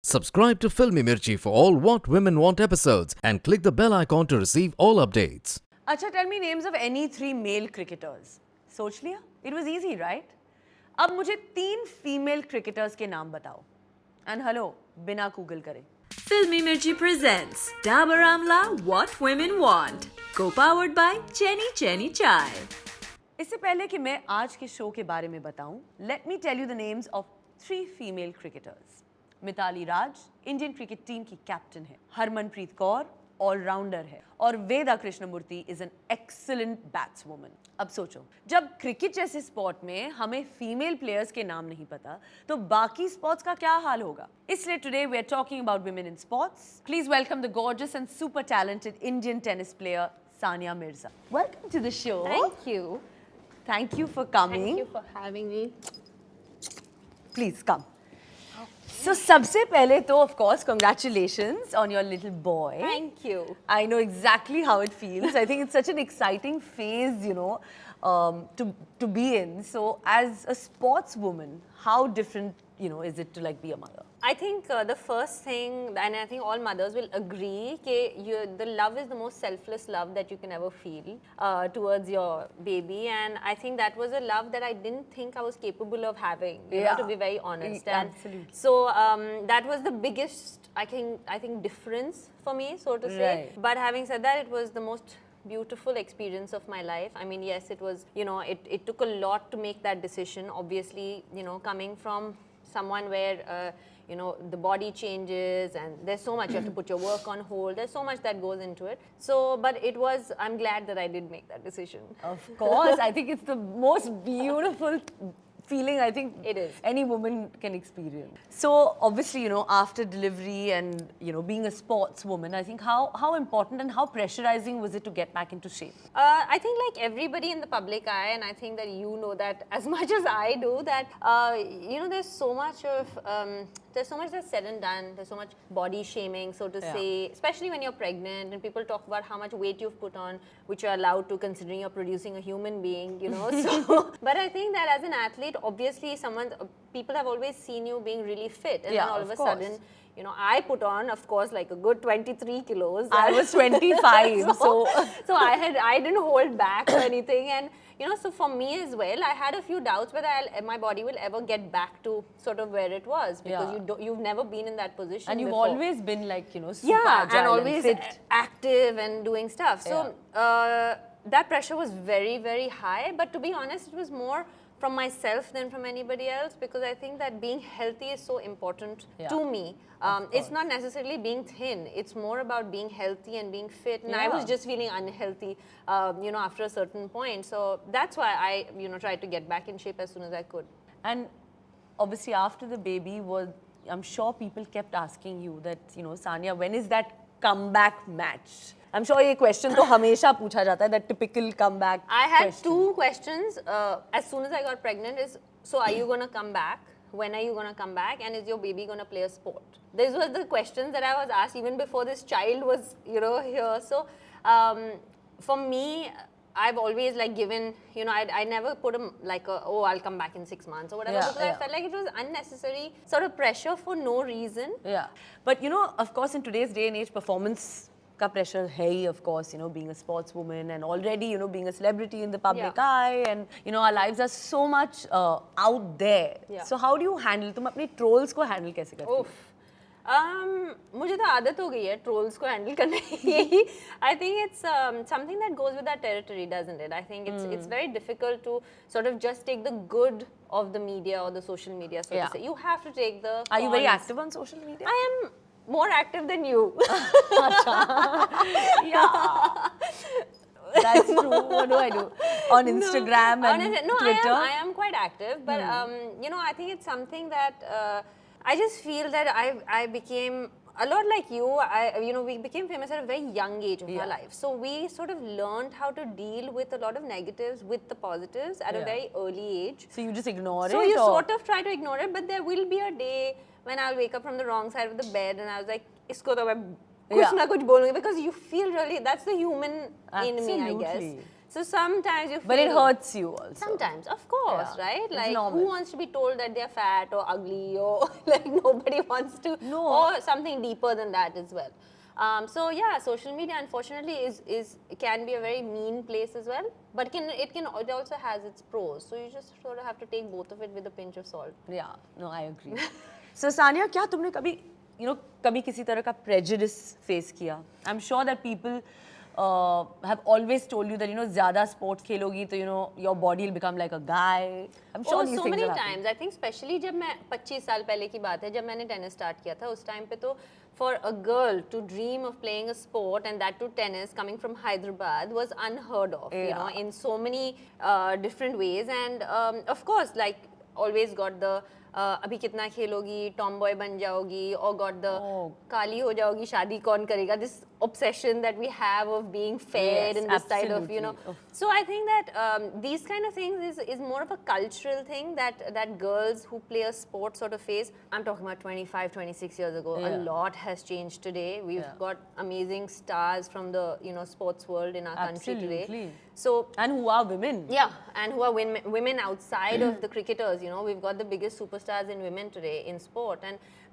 Subscribe to Filmy Mirchi for all What Women Want episodes and click the bell icon to receive all updates. अच्छा, tell me names of any three male cricketers. सोच लिया? It was easy, right? अब मुझे 3 female cricketers के नाम बताओ. And hello, बिना Google करे. Filmy Mirchi presents Dabur Amla What Women Want, co-powered by Chenny Chai. इससे पहले कि मैं आज के शो के बारे में बताऊं, let me tell you the names of 3 female cricketers. Mithali Raj Indian cricket team की कैप्टन है, हरमनप्रीत कौर ऑलराउंडर है और Veda Krishnamurthy is an excellent batswoman. अब सोचो, जब क्रिकेट जैसे स्पोर्ट में हमें फीमेल प्लेयर्स के नाम नहीं पता तो बाकी स्पोर्ट्स का क्या हाल होगा. इसलिए today we are talking about women in sports. Please welcome the gorgeous and super talented Indian tennis player Sania Mirza. Welcome to the show. Thank you. Thank you for coming. Thank you for having me. Please come. So सबसे पहले तो of course congratulations on your little boy. Thank you. I know exactly how it feels. I think it's such an exciting phase, to be in. So as a sportswoman, how different, is it to like be a mother? I think the first thing, and I think all mothers will agree, the love is the most selfless love that you can ever feel towards your baby, and I think that was a love that I didn't think I was capable of having. To be very honest. And absolutely. so that was the biggest, I think difference for me, so to say. Right. But having said that, it was the most beautiful experience of my life. I mean, yes, it was, it took a lot to make that decision. Obviously, coming from someone where, the body changes and there's so much, you have to put your work on hold. There's so much that goes into it. So, but I'm glad that I did make that decision. Of course, I think it's the most beautiful feeling I think It is. any woman can experience. So obviously, after delivery and, being a sportswoman, I think how important and how pressurizing was it to get back into shape? I think like everybody in the public eye, and I think that you know that as much as I do, that, there's so much that's said and done. There's so much body shaming, so to say, especially when you're pregnant and people talk about how much weight you've put on, which you're allowed to considering you're producing a human being, So, but I think that as an athlete, obviously people have always seen you being really fit, and then all of a sudden, I put on, of course, like a good 23 kilos. I was 25, so I didn't hold back or anything, and so for me as well, I had a few doubts whether my body will ever get back to sort of where it was, because you've never been in that position. and you've before. always been like, super agile and always fit. active and doing stuff. So that pressure was very, very high. But to be honest, it was more from myself than from anybody else, because I think that being healthy is so important to me. It's not necessarily being thin. It's more about being healthy and being fit. And I was just feeling unhealthy, after a certain point. So that's why I, tried to get back in shape as soon as I could. And obviously after the baby I'm sure people kept asking you that, Sania, when is that comeback match? I'm sure ये question तो हमेशा पूछा जाता है, that typical comeback I had question. 2 questions as soon as I got pregnant is, so are you going to come back? When are you going to come back? And is your baby going to play a sport? These were the questions that I was asked even before this child was, here. So for me, I've always given, I never put I'll come back in 6 months or whatever, because I felt like it was unnecessary sort of pressure for no reason. Yeah. But, of course, in today's day and age, performance ka pressure hai, of course, being a sportswoman and already, being a celebrity in the public eye, and, our lives are so much out there. Yeah. So how do you handle, तुम अपने trolls को handle कैसे करती हो? मुझे तो आदत हो गई है ट्रोल्स को हैंडल करने की. I think it's something that goes with that territory, doesn't it? I think it's very difficult to sort of just take the good of the media or the social media, so to say. You have to take the Are you very cons. active on social media? I am more active than you. Yeah. That's true. What do I do? On Instagram and Twitter? I am quite active, but I think it's something that I just feel that I became a lot like you. We became famous at a very young age of our life, so we sort of learned how to deal with a lot of negatives with the positives at a very early age. So you just ignore it? So you sort of try to ignore it, but there will be a day when I'll wake up from the wrong side of the bed and I was like, isko to main kuch na kuch bolungi, because you feel really, that's the human in me, I guess. So sometimes you feel... But it hurts you also. Sometimes, of course, Yeah, right? it's Like, normal. who wants to be told that they're fat or ugly or like nobody wants to, No. or something deeper than that as well. So yeah, social media unfortunately can be a very mean place as well, but it also has its pros. So you just sort of have to take both of it with a pinch of salt. Yeah, no, I agree. So Sania, क्या तुमने कभी कभी किसी तरह का prejudice face किया? I'm sure that people have always told you that ज़्यादा sports खेलोगी तो your body will become like a guy. I'm sure these so things many have happened. times. I think especially जब मैं 25 साल पहले की बात है, जब मैंने tennis start किया था, उस time पे तो for a girl to dream of playing a sport and that to tennis coming from Hyderabad was unheard of, in so many different ways. And of course, like always got the अभी कितना खेलोगी, tomboy बन जाओगी, or got the काली हो जाओगी, शादी कौन करेगा, this obsession that we have of being fair in this side of, So I think that these kind of things is more of a cultural thing that girls who play a sport sort of face. I'm talking about 25, 26 years ago. A lot has changed today. We've got amazing stars from the, sports world in our country today. So, and who are women. Yeah, and who are women outside of the cricketers, we've got the biggest superstars in women today in sport.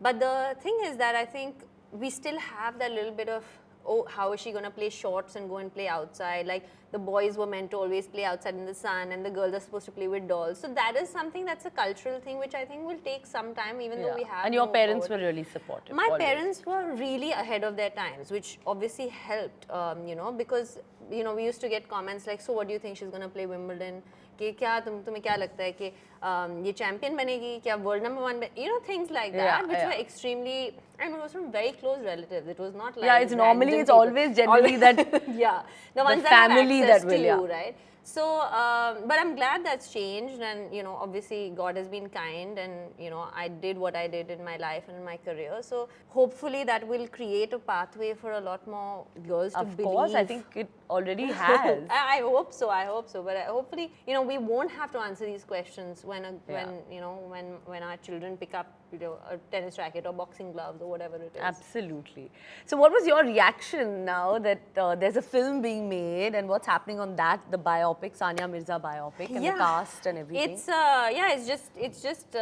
But the thing is that I think we still have that little bit of, oh, how is she going to play shorts and go and play outside? Like the boys were meant to always play outside in the sun and the girls are supposed to play with dolls. So that is something that's a cultural thing which I think will take some time, even though we have. And your moved parents forward. were really supportive. My always. parents were really ahead of their times, which obviously helped, because, we used to get comments like, so what do you think she's going to play Wimbledon? कि क्या तुम्हें क्या लगता है कि ये champion बनेगी, क्या world number 1 things like that, which were extremely, and it was from very close relatives. It was not like it's normally it's people. always generally that the ones the that family have access that will, to you, right? So, but I'm glad that's changed, and obviously God has been kind, and I did what I did in my life and in my career. So hopefully that will create a pathway for a lot more girls to believe. Of course, I think it already has. I hope so. But hopefully, we won't have to answer these questions when our children pick up a tennis racket or boxing gloves or whatever it is. Absolutely. So what was your reaction now that there's a film being made and what's happening on that, the biopic, Sania Mirza biopic, and the cast and everything? It's just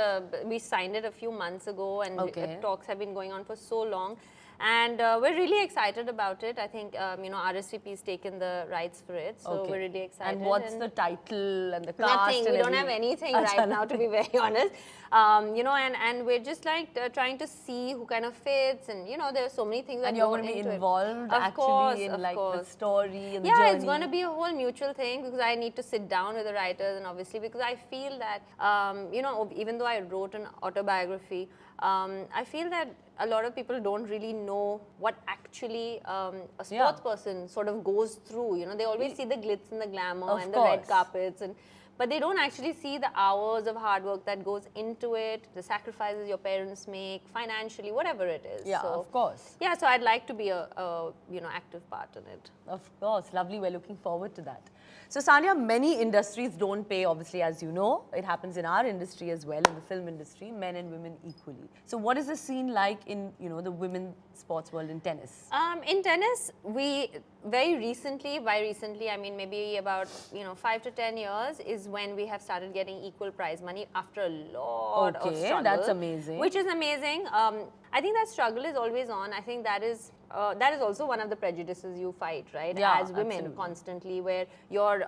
we signed it a few months ago, and talks have been going on for so long. And we're really excited about it. I think, RSVP's taken the rights for it. So we're really excited. And what's the title and the cast? Nothing. And We don't have anything right now, to be very honest. And we're just like trying to see who kind of fits. And, there are so many things that and you're go going to be into involved it. actually in like the story and the journey. Yeah, it's going to be a whole mutual thing because I need to sit down with the writers, and obviously because I feel that, even though I wrote an autobiography, I feel that a lot of people don't really know what actually a sports person sort of goes through. They always see the glitz and the glamour and the red carpets, but they don't actually see the hours of hard work that goes into it, the sacrifices your parents make, financially, whatever it is. Yeah, so, of course. Yeah, so I'd like to be a active part in it. Of course, lovely. We're looking forward to that. So Sania, many industries don't pay, obviously, as you know. It happens in our industry as well, in the film industry, men and women equally. So what is the scene like in, the women's sports world in tennis? In tennis, we very recently, by recently, I mean maybe about 5 to 10 years, is when we have started getting equal prize money after a lot of struggle. That's amazing. Which is amazing. I think that struggle is always on. I think that is also one of the prejudices you fight, right? Yeah, as women, absolutely. constantly, where you're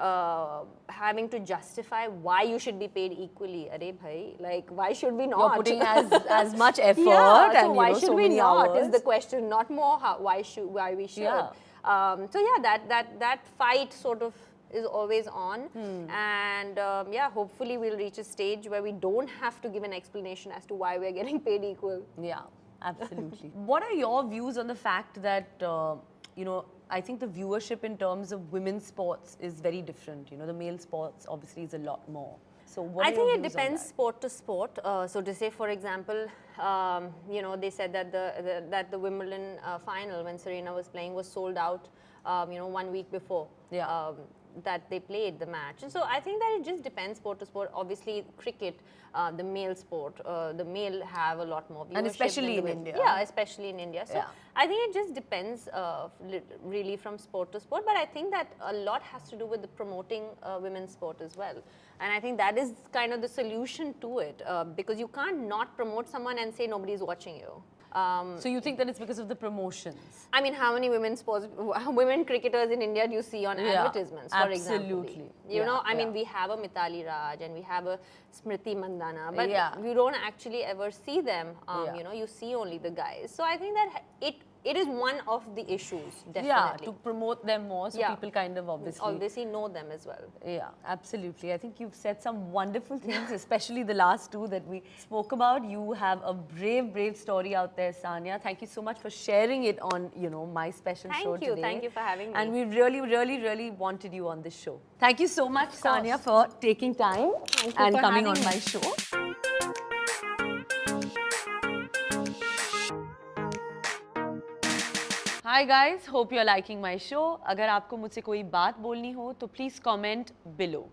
having to justify why you should be paid equally. Arey bhai, like why should we not? You're putting as much effort and so why should so we many not? hours. Is the question, not more why we should. Yeah. That fight sort of is always on, and hopefully we'll reach a stage where we don't have to give an explanation as to why we're getting paid equal. Yeah, absolutely. What are your views on the fact that I think the viewership in terms of women's sports is very different. The male sports obviously is a lot more. So what I are think your it views depends on that? sport to sport. So to say, for example, they said that the Wimbledon final when Serena was playing was sold out, 1 week before. Yeah. that they played the match. And so I think that it just depends sport to sport. Obviously, cricket, the male sport, the male have a lot more viewership. And especially than the in women. India. Yeah, especially in India. So Yeah. I think it just depends really from sport to sport. But I think that a lot has to do with the promoting women's sport as well. And I think that is kind of the solution to it, because you can't not promote someone and say nobody's watching you. So you think that it's because of the promotions? I mean, how many women cricketers in India do you see on Yeah, advertisements, for example? absolutely. You know, I mean, Yeah. we have a Mithali Raj and we have a Smriti Mandhana, but Yeah. you don't actually ever see them. Yeah. You know, you see only the guys. So I think that it is one of the issues, definitely. Yeah, to promote them more, so Yeah. people kind of obviously know them as well. Yeah, absolutely. I think you've said some wonderful things, especially the last two that we spoke about. You have a brave, brave story out there, Sanya. Thank you so much for sharing it on, my special Thank show you. today. Thank you for having me. And we really, really, really wanted you on this show. Thank you so much, Sanya, for taking time Thank you and for coming on having my me. show. Hi guys, hope you're liking my show. अगर आपको मुझसे कोई बात बोलनी हो तो please comment below.